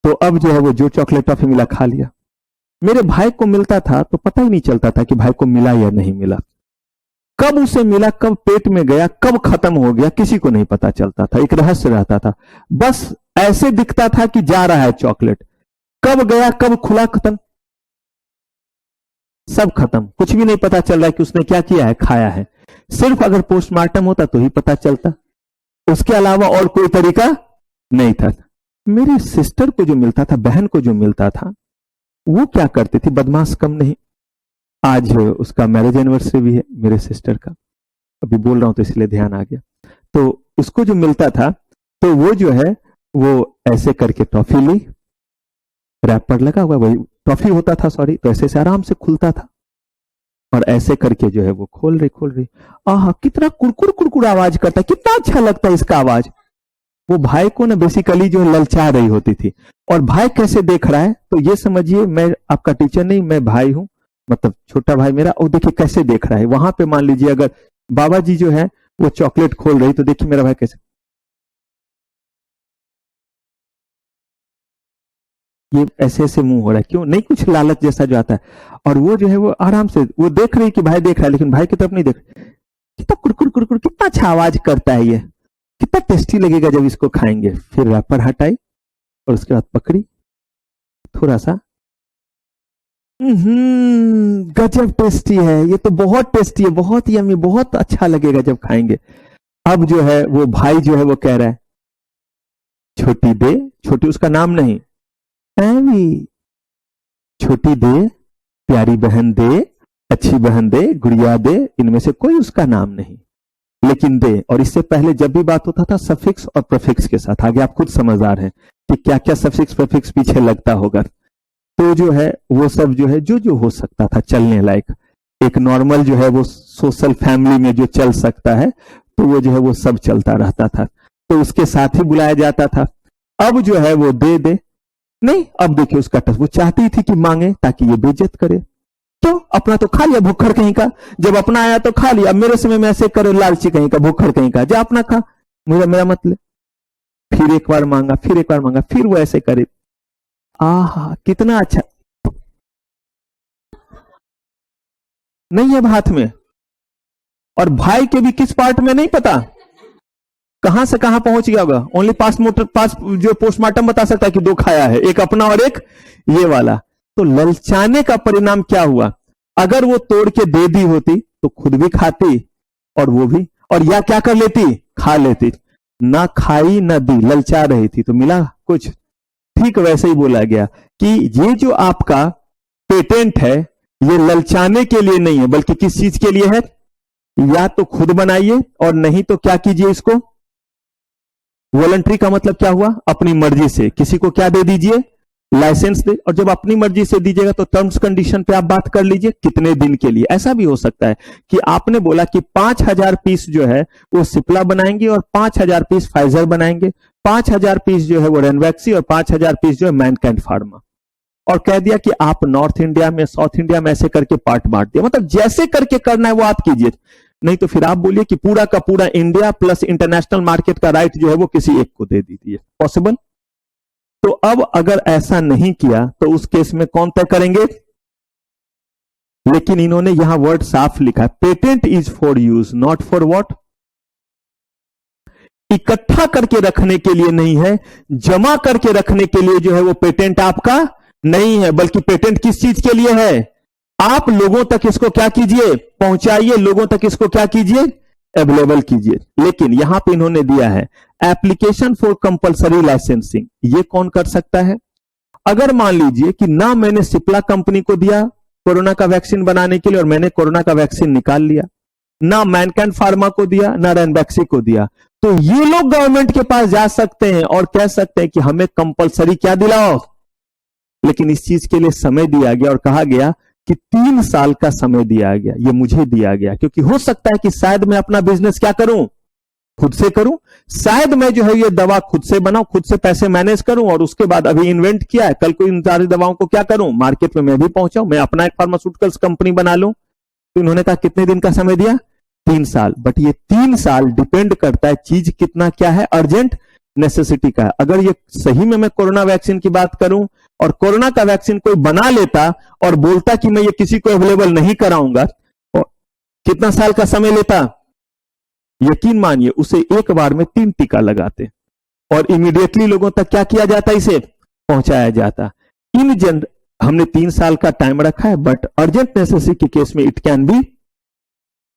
तो अब जो है वो जो चॉकलेट टॉफी मिला खा लिया। मेरे भाई को मिलता था तो पता ही नहीं चलता था कि भाई को मिला या नहीं मिला, कब उसे मिला, कब पेट में गया, कब खत्म हो गया, किसी को नहीं पता चलता था। एक रहस्य रहता था। बस ऐसे दिखता था कि जा रहा है चॉकलेट, कब गया, कब खुला, खत्म, सब खत्म। कुछ भी नहीं पता चल रहा है कि उसने क्या किया है, खाया है। सिर्फ अगर पोस्टमार्टम होता तो ही पता चलता, उसके अलावा और कोई तरीका नहीं था। मेरी सिस्टर को जो मिलता था, बहन को जो मिलता था, वो क्या करती थी, बदमाश कम नहीं। आज उसका मैरिज एनिवर्सरी भी है मेरे सिस्टर का, अभी बोल रहा हूं तो इसलिए ध्यान आ गया। तो उसको जो मिलता था तो वो जो है वो ऐसे करके टॉफी ली, रैपर लगा हुआ वही टॉफी होता था, सॉरी, तो ऐसे से आराम से खुलता था और ऐसे करके जो है वो खोल रही। आहा, कितना कुरकुर कुरकुर आवाज करता है, कितना अच्छा लगता है इसका आवाज। वो भाई को ना बेसिकली जो ललचा रही होती थी। और भाई कैसे देख रहा है, तो ये समझिए मैं आपका टीचर नहीं, मैं भाई हूं, मतलब छोटा भाई मेरा। और देखिए कैसे देख रहा है। वहां पे मान लीजिए अगर बाबा जी जो है वो चॉकलेट खोल रही, तो देखिए मेरा भाई कैसे, ये ऐसे ऐसे मुंह हो रहा है, क्यों नहीं, कुछ लालच जैसा जो आता है। और वो जो है वो आराम से वो देख रही कि भाई देख रहा है, लेकिन भाई की तरफ नहीं देख रही। कितना कुरकुर कुरकुर, कितना अच्छा आवाज करता है ये, कितना टेस्टी लगेगा जब इसको खाएंगे। फिर रैपर हटाई और उसके बाद पकड़ी, थोड़ा सा, गजब टेस्टी है, ये तो बहुत टेस्टी है, बहुत यम्मी, बहुत अच्छा लगेगा जब खाएंगे। अब जो है वो भाई जो है वो कह रहा है, छोटी दे, छोटी उसका नाम नहीं, ऐवी, छोटी दे, प्यारी बहन दे, अच्छी बहन दे, गुड़िया दे, इनमें से कोई उसका नाम नहीं, लेकिन दे। और इससे पहले जब भी बात होता था सफिक्स और प्रीफिक्स के साथ, आगे आप खुद समझदार हैं कि क्या क्या सफिक्स प्रीफिक्स पीछे लगता होगा। तो जो है वो सब जो है जो हो सकता था चलने लायक, एक नॉर्मल जो है वो सोशल फैमिली में जो चल सकता है, तो वो जो है वो सब चलता रहता था। तो उसके साथ ही बुलाया जाता था। अब जो है वो दे नहीं, अब देखिए उसका टस, वो चाहती थी कि मांगे ताकि ये बेइज्जत करे। तो अपना तो खा लिया भुक्खड़ कहीं का, जब अपना आया तो खा लिया। मेरे समय में ऐसे करे, लालची कहीं का, भुक्खड़ कहीं का, जा अपना खा, मेरा मतलब। फिर एक बार मांगा, फिर एक बार मांगा, फिर वो ऐसे करे। आहा, कितना अच्छा, नहीं है हाथ में। और भाई के भी किस पार्ट में नहीं पता, कहां से कहां पहुंच गया होगा। ओनली पास जो पोस्टमार्टम बता सकता है कि 2 खाया है, एक अपना और एक ये वाला। तो ललचाने का परिणाम क्या हुआ, अगर वो तोड़ के दे दी होती तो खुद भी खाती और वो भी, और या क्या कर लेती, खा लेती। ना खाई ना दी, ललचा रही थी तो मिला कुछ। ठीक वैसे ही बोला गया कि ये जो आपका पेटेंट है ये ललचाने के लिए नहीं है, बल्कि किस चीज के लिए है, या तो खुद बनाइए और नहीं तो क्या कीजिए, इसको वॉलंटरी का मतलब क्या हुआ, अपनी मर्जी से किसी को क्या दे दीजिए, लाइसेंस दे, और जब अपनी मर्जी से दीजिएगा तो टर्म्स कंडीशन पे आप बात कर लीजिए कितने दिन के लिए। ऐसा भी हो सकता है कि आपने बोला कि 5,000 पीस जो है वो सिप्ला बनाएंगे और 5,000 पीस फाइजर बनाएंगे, 5,000 पीस जो है वो रेनवैक्सी और 5,000 पीस जो है मैनकाइंड फार्मा, और कह दिया कि आप नॉर्थ इंडिया में साउथ इंडिया में ऐसे करके पार्ट बांट दिया। मतलब जैसे करके करना है वो आप कीजिए, नहीं तो फिर आप बोलिए कि पूरा का पूरा इंडिया प्लस इंटरनेशनल मार्केट का राइट जो है वो किसी एक को दे दीजिए। पॉसिबल? तो अब अगर ऐसा नहीं किया तो उस केस में कौन तय करेंगे? लेकिन इन्होंने यहां वर्ड साफ लिखा है, patent is for use not for what. इकट्ठा करके रखने के लिए नहीं है, जमा करके रखने के लिए जो है वो पेटेंट आपका नहीं है, बल्कि पेटेंट किस चीज के लिए है? आप लोगों तक इसको क्या कीजिए? पहुंचाइए, लोगों तक इसको क्या कीजिए? अवेलेबल कीजिए। लेकिन यहां पे इन्होंने दिया है एप्लीकेशन फॉर कंपलसरी लाइसेंसिंग। ये कौन कर सकता है? अगर मान लीजिए कि ना मैंने सिप्ला कंपनी को दिया कोरोना का वैक्सीन बनाने के लिए और मैंने कोरोना का वैक्सीन निकाल लिया, ना मैनकाइंड फार्मा को दिया, ना रेनवैक्सी को दिया, तो ये लोग गवर्नमेंट के पास जा सकते हैं और कह सकते हैं कि हमें कंपलसरी क्या दिलाओ। लेकिन इस चीज के लिए समय दिया गया और कहा गया कि 3 साल का समय दिया गया। ये मुझे दिया गया क्योंकि हो सकता है कि शायद मैं अपना बिजनेस क्या करूं? खुद से करूं। शायद मैं जो है ये दवा खुद से बनाऊं, खुद से पैसे मैनेज करूं, और उसके बाद अभी इन्वेंट किया है, कल को इन सारी दवाओं को क्या करूं? मार्केट में मैं भी पहुंचाऊं, मैं अपना एक फार्मास्यूटिकल्स कंपनी बना लूं। तो इन्होंने कहा कितने दिन का समय दिया? 3 साल। बट ये 3 साल डिपेंड करता है चीज कितना क्या है, अर्जेंट नेसेसिटी का है। अगर ये सही में मैं कोरोना वैक्सीन की बात करूं और कोरोना का वैक्सीन कोई बना लेता और बोलता कि मैं ये किसी को अवेलेबल नहीं कराऊंगा, और कितना साल का समय लेता? यकीन मानिए उसे एक बार में 3 टीका लगाते और इमीडिएटली लोगों तक क्या किया जाता, इसे पहुंचाया जाता। इन जन हमने 3 साल का टाइम रखा है, बट अर्जेंट नेसेसिटी के केस में इट कैन बी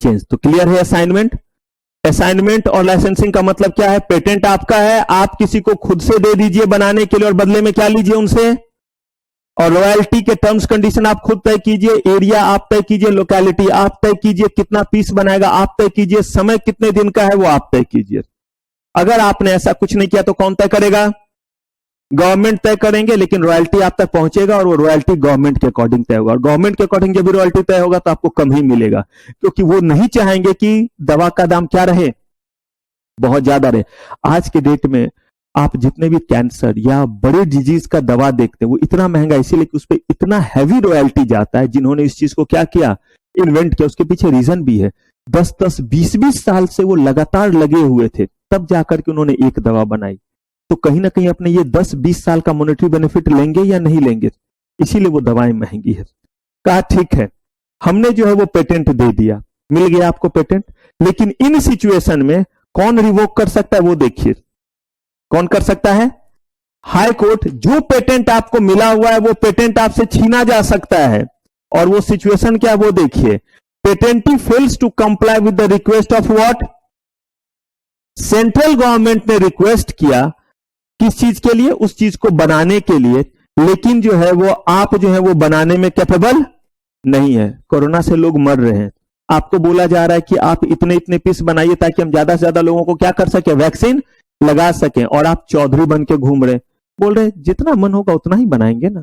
चेंज। तो क्लियर है असाइनमेंट? असाइनमेंट और लाइसेंसिंग का मतलब क्या है? पेटेंट आपका है, आप किसी को खुद से दे दीजिए बनाने के लिए और बदले में क्या लीजिए उनसे, और रॉयल्टी के टर्म्स कंडीशन आप खुद तय कीजिए, एरिया आप तय कीजिए, लोकेलिटी आप तय कीजिए, कितना पीस बनाएगा आप तय कीजिए, समय कितने दिन का है वो आप तय कीजिए। अगर आपने ऐसा कुछ नहीं किया तो कौन तय करेगा? गवर्नमेंट तय करेंगे, लेकिन रॉयल्टी आप तक पहुंचेगा और वो रॉयल्टी गवर्नमेंट के अकॉर्डिंग तय होगा, और गवर्नमेंट के अकॉर्डिंग जब भी रॉयल्टी तय होगा तो आपको कम ही मिलेगा, क्योंकि वो नहीं चाहेंगे कि दवा का दाम क्या रहे, बहुत ज्यादा रहे। आज के डेट में आप जितने भी कैंसर या बड़े डिजीज का दवा देखते हैं वो इतना महंगा इसीलिए कि उस पर इतना हैवी रॉयल्टी जाता है। जिन्होंने इस चीज को क्या किया, इन्वेंट किया, उसके पीछे रीजन भी है। 10-10, 20-20 साल से वो लगातार लगे हुए थे, तब जाकर के उन्होंने एक दवा बनाई। तो कहीं ना कहीं अपने ये 10-20 साल का मॉनेटरी बेनिफिट लेंगे या नहीं लेंगे, इसीलिए वो दवाएं महंगी है। कहा ठीक है, हमने जो है वो पेटेंट दे दिया, मिल गया आपको पेटेंट, लेकिन इन सिचुएशन में कौन रिवोक कर सकता है वो देखिए। कौन कर सकता है? High court. जो पेटेंट आपको मिला हुआ है वो पेटेंट आपसे छीना जा सकता है, और वो सिचुएशन क्या वो देखिए। Patentee fails to comply with the request of what? Central government ने रिक्वेस्ट किया किस चीज के लिए? उस चीज को बनाने के लिए, लेकिन जो है वो आप जो है वो बनाने में कैपेबल नहीं है। कोरोना से लोग मर रहे हैं, आपको बोला जा रहा है कि आप इतने इतने पीस बनाइए ताकि हम ज्यादा से ज्यादा लोगों को क्या कर सके, वैक्सीन लगा सकें, और आप चौधरी बन के घूम रहे, बोल रहे जितना मन होगा उतना ही बनाएंगे ना।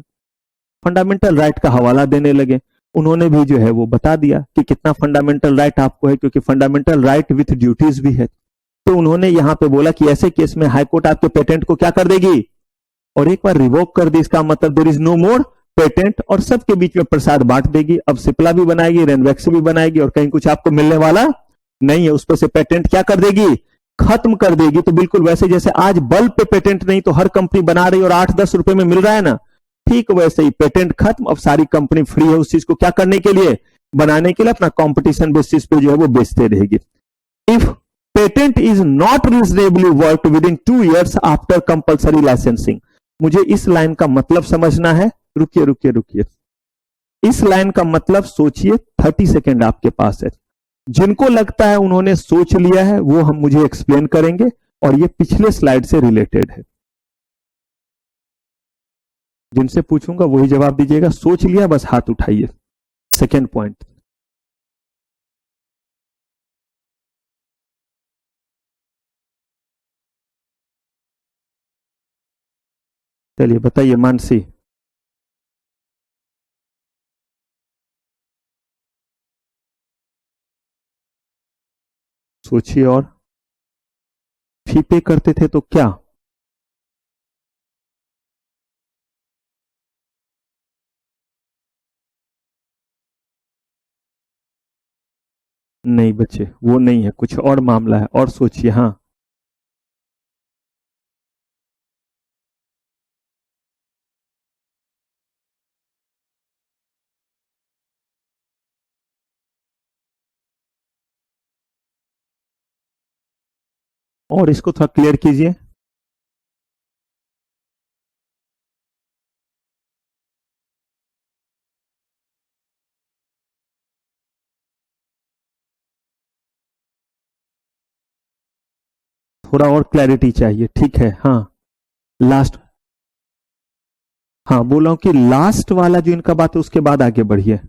फंडामेंटल राइट का हवाला देने लगे। उन्होंने भी जो है वो बता दिया कि कितना फंडामेंटल राइट आपको है, क्योंकि फंडामेंटल राइट विथ ड्यूटीज भी है। तो उन्होंने यहां पे बोला कि ऐसे केस में हाईकोर्ट आपके पेटेंट को क्या कर देगी, और एक बार रिवोक कर दी, इसका मतलब there is no more patent, और सबके बीच में प्रसाद बांट देगी। अब सिप्ला भी बनाएगी, रेनवैक्सी भी बनाएगी, और कहीं कुछ आपको मिलने वाला नहीं है। उस पर से पेटेंट क्या कर देगी, खत्म कर देगी। तो बिल्कुल वैसे जैसे आज बल्ब पे पेटेंट नहीं तो हर कंपनी बना रही और 8-10 रुपए में मिल रहा है ना, ठीक वैसे ही पेटेंट खत्म, अब सारी कंपनी फ्री है उस चीज को क्या करने के लिए, बनाने के लिए। अपना कंपटीशन बेसिस पे जो है वो बेचते रहेगी। If patent is not reasonably worked with in 2 years after compulsory licensing. मुझे इस लाइन का मतलब समझना है, रुकिए रुकिए रुकिए, इस लाइन का मतलब सोचिए, 30 सेकेंड आपके पास है। जिनको लगता है उन्होंने सोच लिया है वो हम मुझे एक्सप्लेन करेंगे, और ये पिछले स्लाइड से रिलेटेड है। जिनसे पूछूंगा वही जवाब दीजिएगा। सोच लिया बस हाथ उठाइए। सेकेंड पॉइंट, चलिए बताइए मानसी। सोचिए। और फी पे करते थे तो क्या, नहीं बच्चे वो नहीं है, कुछ और मामला है, और सोचिए। हाँ, और इसको थोड़ा क्लियर कीजिए। थोड़ा और क्लैरिटी चाहिए, ठीक है। हाँ, लास्ट, हाँ बोला हूं कि लास्ट वाला जो इनका बात है उसके बाद आगे बढ़िए।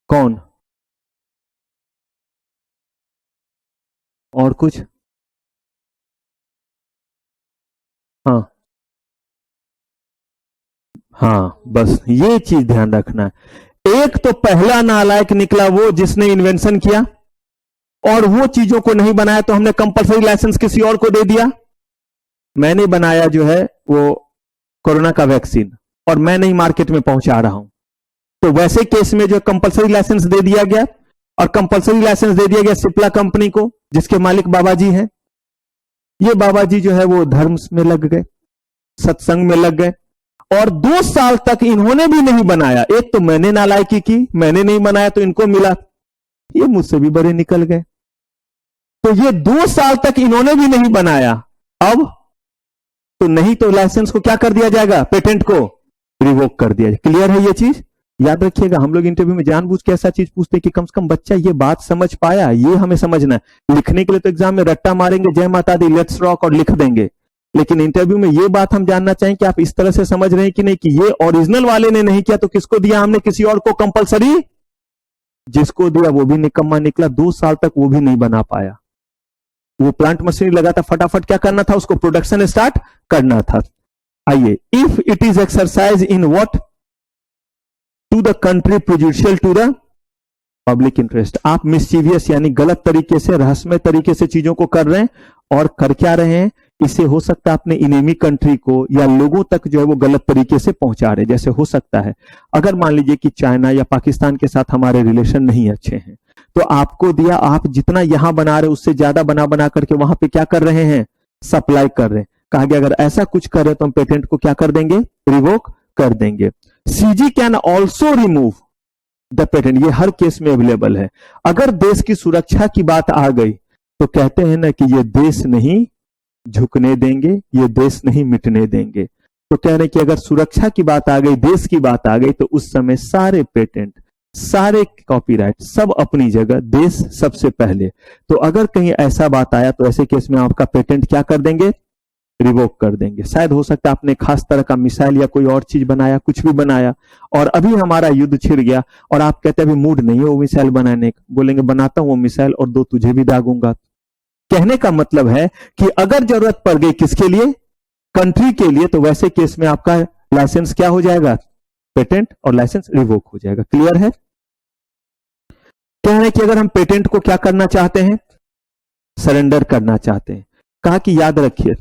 कौन, और कुछ? हाँ हाँ, बस ये चीज ध्यान रखना है। एक तो पहला नालायक निकला वो जिसने इन्वेंशन किया, और वो चीजों को नहीं बनाया तो हमने कंपलसरी लाइसेंस किसी और को दे दिया। मैंने बनाया जो है वो कोरोना का वैक्सीन, और मैं नहीं मार्केट में पहुंचा रहा हूं, तो वैसे केस में जो कंपलसरी लाइसेंस दे दिया गया, और कंपलसरी लाइसेंस दे दिया गया सिप्ला कंपनी को, जिसके मालिक बाबा जी हैं। ये बाबा जी जो है वो धर्म में लग गए, सत्संग में लग गए, और 2 साल तक इन्होंने भी नहीं बनाया। एक तो मैंने नालायकी की, मैंने नहीं बनाया तो इनको मिला, ये मुझसे भी बड़े निकल गए। तो ये 2 साल तक इन्होंने भी नहीं बनाया, अब तो नहीं तो लाइसेंस को क्या कर दिया जाएगा, पेटेंट को रिवोक कर दिया जाएगा। क्लियर है ये चीज? याद रखिएगा, हम लोग इंटरव्यू में जानबूझ के ऐसा चीज पूछते हैं कि कम से कम बच्चा ये बात समझ पाया, ये हमें समझना है। लिखने के लिए तो एग्जाम में रट्टा मारेंगे, जय माता दी, लेट्स रॉक, और लिख देंगे, लेकिन इंटरव्यू में ये बात हम जानना चाहें कि आप इस तरह से समझ रहे हैं कि नहीं, कि ये ओरिजिनल वाले ने नहीं किया तो किसको दिया हमने, किसी और को कंपलसरी, जिसको दिया वो भी निकम्मा निकला, 2 साल तक वो भी नहीं बना पाया। वो प्लांट मशीनरी लगा था, फटाफट क्या करना था, उसको प्रोडक्शन स्टार्ट करना था। आइए, if it is exercise in what, to the country prejudicial to the public interest. आप मिसचीवियस यानी गलत तरीके से, रहस्यमय तरीके से चीजों को कर रहे हैं, और कर क्या रहे हैं, इससे हो सकता है अपने इनेमी कंट्री को या लोगों तक जो है वो गलत तरीके से पहुंचा रहे। जैसे हो सकता है अगर मान लीजिए कि चाइना या पाकिस्तान के साथ हमारे रिलेशन नहीं अच्छे हैं, तो आपको दिया, आप जितना यहां बना रहे उससे ज्यादा बना बना करके वहां पे क्या कर रहे हैं, सप्लाई कर रहे हैं। कहा गया अगर ऐसा कुछ कर रहे तो हम पेटेंट को क्या कर देंगे, रिवोक कर देंगे। CG can also remove the patent, ये हर केस में अवेलेबल है। अगर देश की सुरक्षा की बात आ गई तो कहते हैं ना कि ये देश नहीं झुकने देंगे, ये देश नहीं मिटने देंगे। तो कह रहे कि अगर सुरक्षा की बात आ गई, देश की बात आ गई, तो उस समय सारे पेटेंट, सारे कॉपीराइट सब अपनी जगह, देश सबसे पहले। तो अगर कहीं ऐसा बात आया तो ऐसे केस में आपका पेटेंट क्या कर देंगे, रिवोक कर देंगे। शायद हो सकता है आपने खास तरह का मिसाइल या कोई और चीज बनाया, कुछ भी बनाया, और अभी हमारा युद्ध छिड़ गया और आप कहते हैं अभी मूड नहीं है वो मिसाइल बनाने का, बोलेंगे बनाता हूं वो मिसाइल और 2 तुझे भी दागूंगा। कहने का मतलब है कि अगर जरूरत पड़ गई किसके लिए, कंट्री के लिए, तो वैसे केस में आपका लाइसेंस क्या हो जाएगा, पेटेंट और लाइसेंस रिवोक हो जाएगा। क्लियर है? कह रहे कि अगर हम पेटेंट को क्या करना चाहते हैं, सरेंडर करना चाहते हैं, कहा कि याद रखिए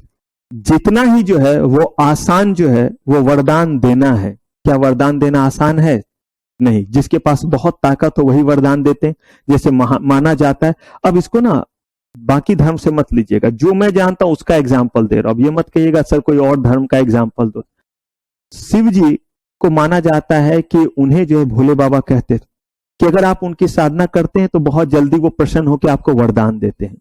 जितना ही जो है वो आसान जो है वो वरदान देना है। क्या वरदान देना आसान है? नहीं। जिसके पास बहुत ताकत हो वही वरदान देते हैं, जैसे माना जाता है। अब इसको ना बाकी धर्म से मत लीजिएगा, जो मैं जानता हूं उसका एग्जाम्पल दे रहा हूं। अब ये मत कहिएगा सर कोई और धर्म का एग्जाम्पल दो। शिव जी को माना जाता है कि उन्हें जो है भोले बाबा कहते कि अगर आप उनकी साधना करते हैं तो बहुत जल्दी वो प्रसन्न होकर आपको वरदान देते हैं।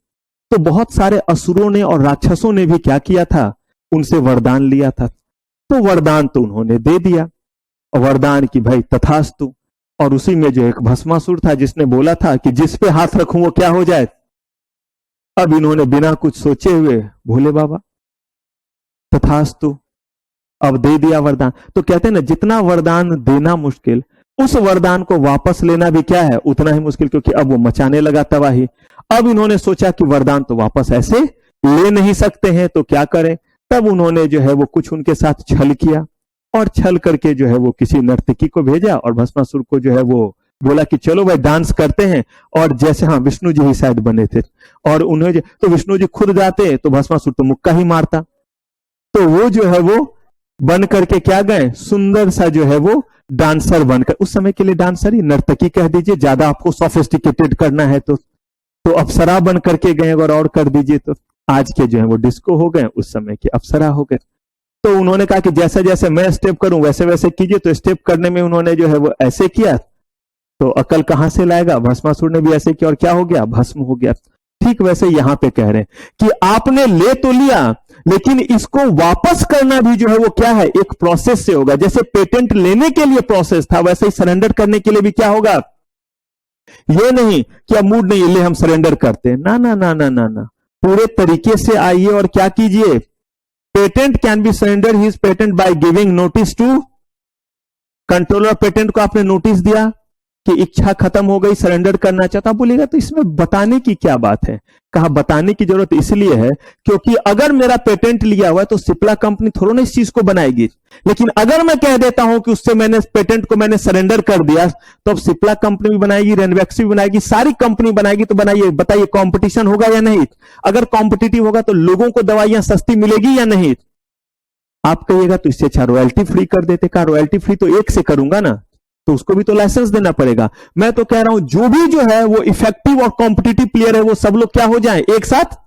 तो बहुत सारे असुरों ने और राक्षसों ने भी क्या किया था, उनसे वरदान लिया था। तो वरदान तो उन्होंने दे दिया, वरदान की भाई तथास्तु। और उसी में जो एक भस्मासुर था जिसने बोला था कि जिस पे हाथ रखूं वो क्या हो जाए। अब इन्होंने बिना कुछ सोचे हुए भोले बाबा तथास्तु, अब दे दिया वरदान। तो कहते हैं ना जितना वरदान देना मुश्किल, उस वरदान को वापस लेना भी क्या है, उतना ही मुश्किल, क्योंकि अब वो मचाने लगा तबाही। अब इन्होंने सोचा कि वरदान तो वापस ऐसे ले नहीं सकते हैं, तो क्या करें, तब उन्होंने जो है वो कुछ उनके साथ छल किया और छल करके जो है वो किसी नर्तकी को भेजा और भस्मासुर को जो है वो बोला कि चलो भाई डांस करते हैं। और जैसे, हाँ, विष्णु जी ही शायद बने थे, और उन्हें तो विष्णु जी खुद जाते तो भस्मासुर तो मुक्का ही मारता। तो वो जो है वो बन करके क्या गए, सुंदर सा जो है वो डांसर बनकर, उस समय के लिए डांसर ही, नर्तकी कह दीजिए, ज्यादा आपको सोफिस्टिकेटेड करना है तो अप्सरा बन करके गए, और कर दीजिए तो आज के जो है वो डिस्को हो गए, उस समय के अप्सरा हो गए। तो उन्होंने कहा कि जैसे जैसे मैं स्टेप करूं वैसे वैसे कीजिए। तो स्टेप करने में उन्होंने जो है वो ऐसे किया, तो अकल कहां से लाएगा, भस्मासुर ने भी ऐसे किया और क्या हो गया, भस्म हो गया। ठीक वैसे यहां पे कह रहे हैं कि आपने ले तो लिया, लेकिन इसको वापस करना भी जो है वो क्या है, एक प्रोसेस से होगा। जैसे पेटेंट लेने के लिए प्रोसेस था, वैसे ही सरेंडर करने के लिए भी क्या होगा। ये नहीं कि अब मूड नहीं, ले हम सरेंडर करते हैं, ना ना ना ना ना ना, पूरे तरीके से आइए और क्या कीजिए। Patent can be surrender his patent by giving notice to controller. Patent को आपने नोटिस दिया कि इच्छा खत्म हो गई, सरेंडर करना चाहता, बोलेगा तो इसमें बताने की क्या बात है। कहा बताने की जरूरत इसलिए है क्योंकि अगर मेरा पेटेंट लिया हुआ है तो सिप्ला कंपनी थोड़ा ना इस चीज को बनाएगी, लेकिन अगर मैं कह देता हूं कि उससे मैंने पेटेंट को मैंने सरेंडर कर दिया, तो अब सिप्ला कंपनी भी बनाएगी, रेनवेक्स भी बनाएगी, सारी कंपनी बनाएगी। तो बनाइए, बताइए कंपटीशन होगा या नहीं। अगर कॉम्पिटिटिव होगा तो लोगों को दवाइयां सस्ती मिलेगी या नहीं। आप कहिएगा तो इससे अच्छा रॉयल्टी फ्री कर देते। कहा रॉयल्टी फ्री तो एक से करूंगा ना, तो उसको भी तो लाइसेंस देना पड़ेगा। मैं तो कह रहा हूं जो भी जो है वो इफेक्टिव और कॉम्पिटिटिव प्लेयर है वो सब लोग क्या हो जाएं, एक साथ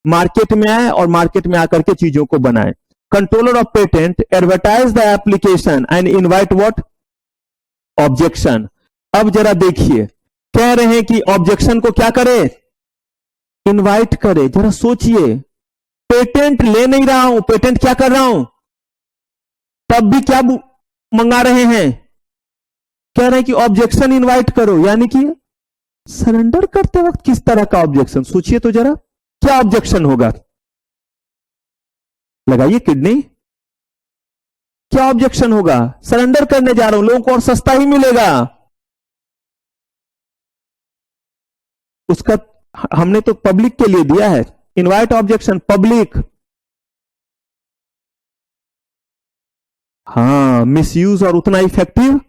मार्केट में आए और मार्केट में आकर के चीजों को बनाएं। Controller of patent advertise the application and invite what, objection. अब जरा देखिए, कह रहे हैं कि ऑब्जेक्शन को क्या करे, इनवाइट करे। जरा सोचिए, पेटेंट ले नहीं रहा हूं, पेटेंट क्या कर रहा हूं, तब भी क्या मंगा रहे हैं, कह रहे हैं कि ऑब्जेक्शन इनवाइट करो, यानी कि सरेंडर करते वक्त किस तरह का ऑब्जेक्शन, सोचिए तो जरा, क्या ऑब्जेक्शन होगा। लगाइए किडनी, क्या ऑब्जेक्शन होगा, सरेंडर करने जा रहा हूं, लोगों को और सस्ता ही मिलेगा। उसका हमने तो पब्लिक के लिए दिया है, इनवाइट ऑब्जेक्शन पब्लिक। हां, मिसयूज और उतना इफेक्टिव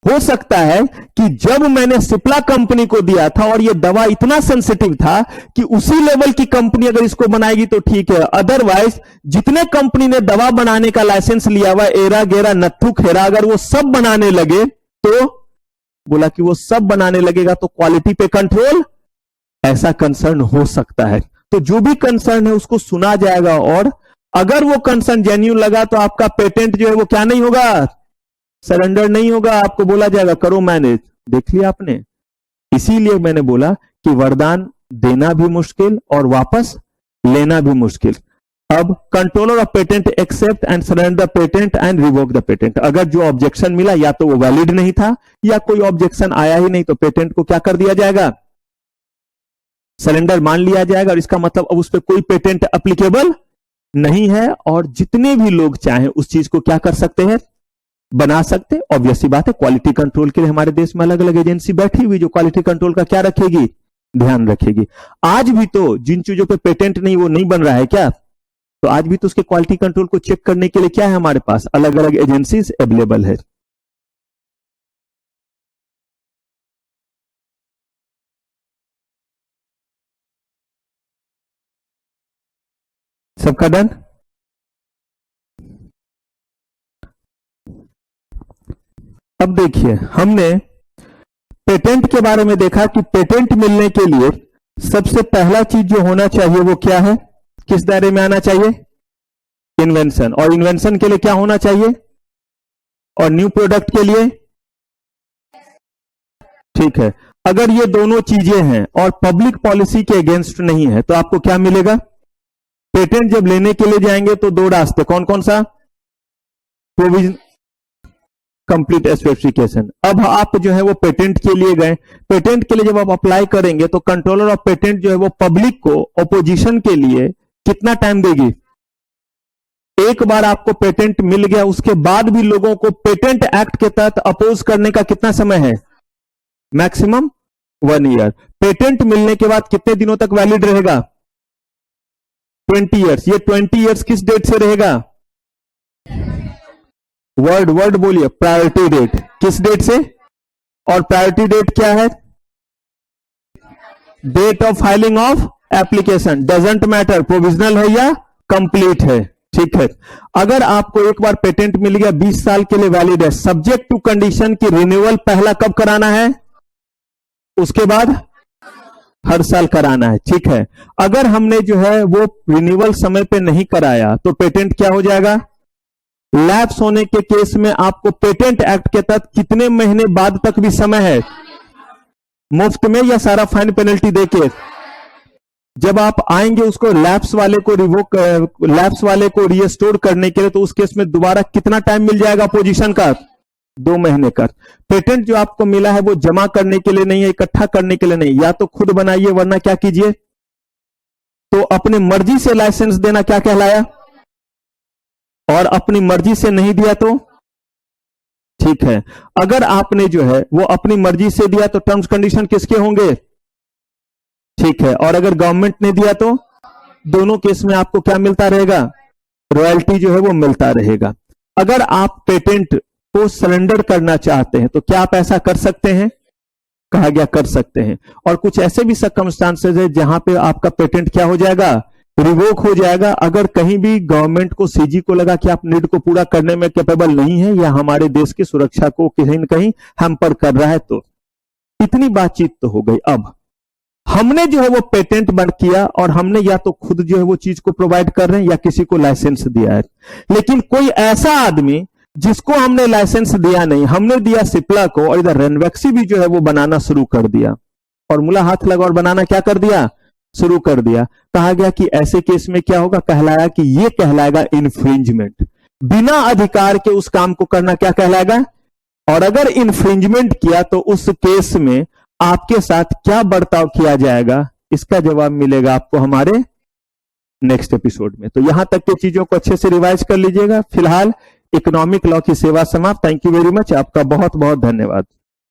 हो सकता है कि जब मैंने सिप्ला कंपनी को दिया था और यह दवा इतना सेंसिटिव था कि उसी लेवल की कंपनी अगर इसको बनाएगी तो ठीक है, अदरवाइज जितने कंपनी ने दवा बनाने का लाइसेंस लिया हुआ, एरा गेरा नत्थु खेरा, अगर वो सब बनाने लगे तो बोला कि वो सब बनाने लगेगा तो क्वालिटी पे कंट्रोल, ऐसा कंसर्न हो सकता है। तो जो भी कंसर्न है उसको सुना जाएगा, और अगर वो कंसर्न जेन्युइन लगा तो आपका पेटेंट जो है वो क्या नहीं होगा, सरेंडर नहीं होगा। आपको बोला जाएगा करो मैनेज। देख लिया आपने, इसीलिए मैंने बोला कि वरदान देना भी मुश्किल और वापस लेना भी मुश्किल। अब controller of patent accept and surrender patent and revoke the patent. अगर जो ऑब्जेक्शन मिला या तो वो वैलिड नहीं था या कोई ऑब्जेक्शन आया ही नहीं, तो पेटेंट को क्या कर दिया जाएगा, सरेंडर मान लिया जाएगा। और इसका मतलब अब उस पर कोई पेटेंट एप्लीकेबल नहीं है, और जितने भी लोग चाहें उस चीज को क्या कर सकते हैं, बना सकते। ऑब्वियसली बात है, क्वालिटी कंट्रोल के लिए हमारे देश में अलग अलग एजेंसी बैठी हुई जो क्वालिटी कंट्रोल का क्या रखेगी, ध्यान रखेगी। आज भी तो जिन चीजों पे पेटेंट नहीं वो नहीं बन रहा है क्या, तो आज भी तो उसके क्वालिटी कंट्रोल को चेक करने के लिए क्या है, हमारे पास अलग अलग एजेंसीज अवेलेबल है। सबका डन। अब देखिए, हमने पेटेंट के बारे में देखा कि पेटेंट मिलने के लिए सबसे पहला चीज जो होना चाहिए वो क्या है, किस दायरे में आना चाहिए, इन्वेंशन। और इन्वेंशन के लिए क्या होना चाहिए, और न्यू प्रोडक्ट के लिए, ठीक है। अगर ये दोनों चीजें हैं और पब्लिक पॉलिसी के अगेंस्ट नहीं है तो आपको क्या मिलेगा। पेटेंट जब लेने के लिए जाएंगे तो दो रास्ते, कौन कौन सा, प्रोविजन, कंप्लीट स्पेसिफिकेशन। अब आप जो है वो पेटेंट के लिए गए, पेटेंट के लिए जब आप अप्लाई करेंगे तो कंट्रोलर ऑफ पेटेंट जो है वो पब्लिक को ऑपोजिशन के लिए कितना टाइम देगी। एक बार आपको पेटेंट मिल गया उसके बाद भी लोगों को पेटेंट एक्ट के तहत अपोज करने का कितना समय है, मैक्सिमम 1 ईयर। पेटेंट मिलने के बाद कितने दिनों तक वैलिड रहेगा, 20 ईयर्स, ये 20 ईयर्स किस डेट से रहेगा? वर्ड बोलिए, प्रायोरिटी डेट। किस डेट से? और प्रायोरिटी डेट क्या है? Date of filing of application. Doesn't matter provisional है या कंप्लीट है, ठीक है। अगर आपको एक बार पेटेंट मिल गया 20 साल के लिए वैलिड है, सब्जेक्ट टू कंडीशन की रिन्यूअल पहला कब कराना है? उसके बाद हर साल कराना है, ठीक है। अगर हमने जो है वो रिन्यूअल समय पे नहीं कराया तो पेटेंट क्या हो जाएगा? लैप्स होने के केस में आपको पेटेंट एक्ट के तहत कितने महीने बाद तक भी समय है? मुफ्त में या सारा फाइन पेनल्टी देके? जब आप आएंगे उसको लैप्स वाले को लैप्स वाले को रिस्टोर करने के लिए, तो उस केस में दोबारा कितना टाइम मिल जाएगा पोजीशन का? 2 महीने का। पेटेंट जो आपको मिला है वो जमा करने के लिए नहीं है, इकट्ठा करने के लिए नहीं। या तो खुद बनाइए, वरना क्या कीजिए, तो अपनी मर्जी से लाइसेंस देना क्या कहलाया? और अपनी मर्जी से नहीं दिया तो ठीक है। अगर आपने जो है वो अपनी मर्जी से दिया तो टर्म्स कंडीशन किसके होंगे? ठीक है। और अगर गवर्नमेंट ने दिया तो दोनों केस में आपको क्या मिलता रहेगा? रॉयल्टी जो है वो मिलता रहेगा। अगर आप पेटेंट को सरेंडर करना चाहते हैं तो क्या आप ऐसा कर सकते हैं? कहा गया कर सकते हैं। और कुछ ऐसे भी सर्कमस्टांसेस है जहां पे आपका पेटेंट क्या हो जाएगा? रिवोक हो जाएगा। अगर कहीं भी गवर्नमेंट को, सीजी को लगा कि आप नीड को पूरा करने में कैपेबल नहीं है या हमारे देश की सुरक्षा को कहीं न कहीं हैम्पर कर रहा है, तो इतनी बातचीत तो हो गई। अब हमने जो है वो पेटेंट बंद किया और हमने या तो खुद जो है वो चीज को प्रोवाइड कर रहे हैं या किसी को लाइसेंस दिया है। लेकिन कोई ऐसा आदमी जिसको हमने लाइसेंस दिया नहीं, हमने दिया सिप्ला को, और इधर रेनवैक्सी भी जो है वो बनाना शुरू कर दिया, फॉर्मूला हाथ लगा और बनाना क्या कर दिया? शुरू कर दिया। कहा गया कि ऐसे केस में क्या होगा? कहलाया कि ये कहलाएगा इन्फ्रिंजमेंट। बिना अधिकार के उस काम को करना क्या कहलाएगा? और अगर इन्फ्रिंजमेंट किया तो उस केस में आपके साथ क्या बर्ताव किया जाएगा? इसका जवाब मिलेगा आपको हमारे नेक्स्ट एपिसोड में। तो यहां तक की चीजों को अच्छे से रिवाइज कर लीजिएगा। फिलहाल इकोनॉमिक लॉ की सेवा समाप्त। Thank you very much. आपका बहुत बहुत धन्यवाद।